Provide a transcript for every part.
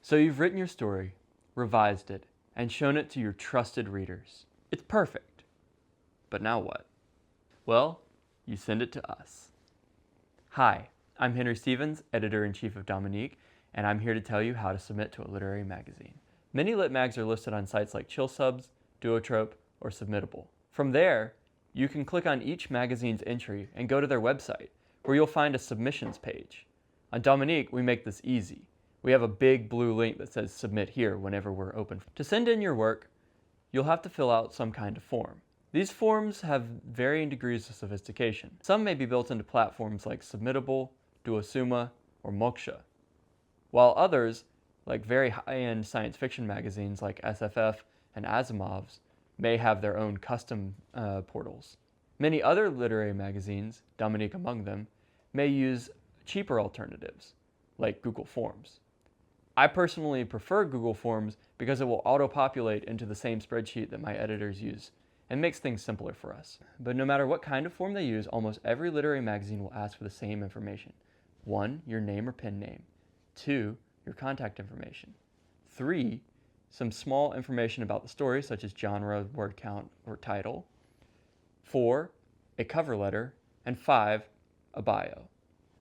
So you've written your story, revised it, and shown it to your trusted readers. It's perfect. But now what? Well, you send it to us. Hi, I'm Henry Stevens, Editor-in-Chief of Dominique, and I'm here to tell you how to submit to a literary magazine. Many lit mags are listed on sites like ChillSubs, Duotrope, or Submittable. From there, you can click on each magazine's entry and go to their website, where you'll find a submissions page. On Dominique, we make this easy. We have a big blue link that says submit here whenever we're open. To send in your work, you'll have to fill out some kind of form. These forms have varying degrees of sophistication. Some may be built into platforms like Submittable, Duosuma, or Moksha, while others, like very high-end science fiction magazines like SFF and Asimov's, may have their own custom portals. Many other literary magazines, Dominique among them, may use cheaper alternatives, like Google Forms. I personally prefer Google Forms because it will auto-populate into the same spreadsheet that my editors use and makes things simpler for us. But no matter what kind of form they use, almost every literary magazine will ask for the same information. 1, your name or pen name. 2, your contact information. 3, some small information about the story, such as genre, word count, or title. 4, a cover letter. And 5, a bio.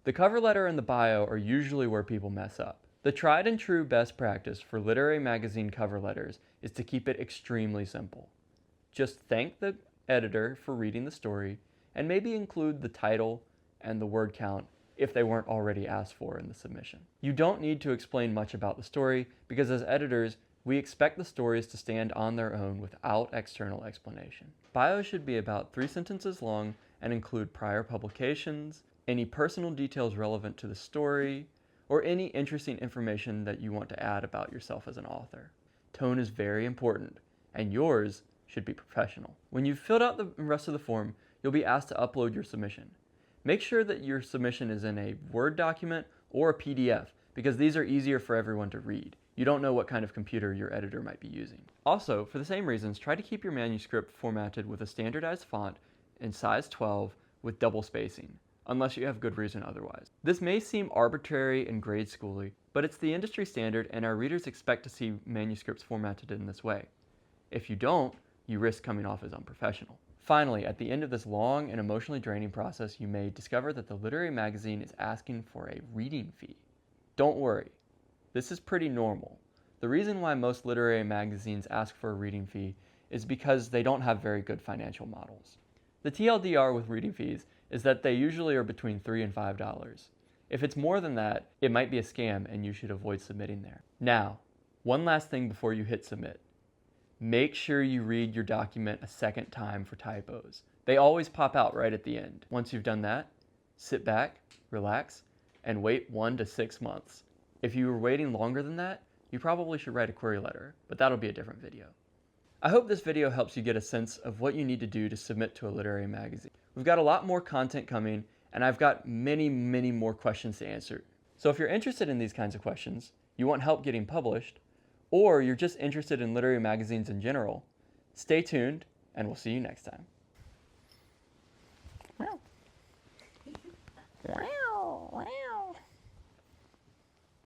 The cover letter and the bio are usually where people mess up. The tried and true best practice for literary magazine cover letters is to keep it extremely simple. Just thank the editor for reading the story, and maybe include the title and the word count if they weren't already asked for in the submission. You don't need to explain much about the story because as editors, we expect the stories to stand on their own without external explanation. Bio should be about 3 sentences long and include prior publications, any personal details relevant to the story, or any interesting information that you want to add about yourself as an author. Tone is very important, and yours should be professional. When you've filled out the rest of the form, you'll be asked to upload your submission. Make sure that your submission is in a Word document or a PDF, because these are easier for everyone to read. You don't know what kind of computer your editor might be using. Also, for the same reasons, try to keep your manuscript formatted with a standardized font in size 12 with double spacing, unless you have good reason otherwise. This may seem arbitrary and grade schooly, but it's the industry standard and our readers expect to see manuscripts formatted in this way. If you don't, you risk coming off as unprofessional. Finally, at the end of this long and emotionally draining process, you may discover that the literary magazine is asking for a reading fee. Don't worry, this is pretty normal. The reason why most literary magazines ask for a reading fee is because they don't have very good financial models. The TLDR with reading fees is that they usually are between $3 and $5. If it's more than that, it might be a scam and you should avoid submitting there. Now, one last thing before you hit submit. Make sure you read your document a second time for typos. They always pop out right at the end. Once you've done that, sit back, relax, and wait 1 to 6 months. If you were waiting longer than that, you probably should write a query letter, but that'll be a different video. I hope this video helps you get a sense of what you need to do to submit to a literary magazine. We've got a lot more content coming, and I've got many more questions to answer. So if you're interested in these kinds of questions, you want help getting published, or you're just interested in literary magazines in general, stay tuned, and we'll see you next time.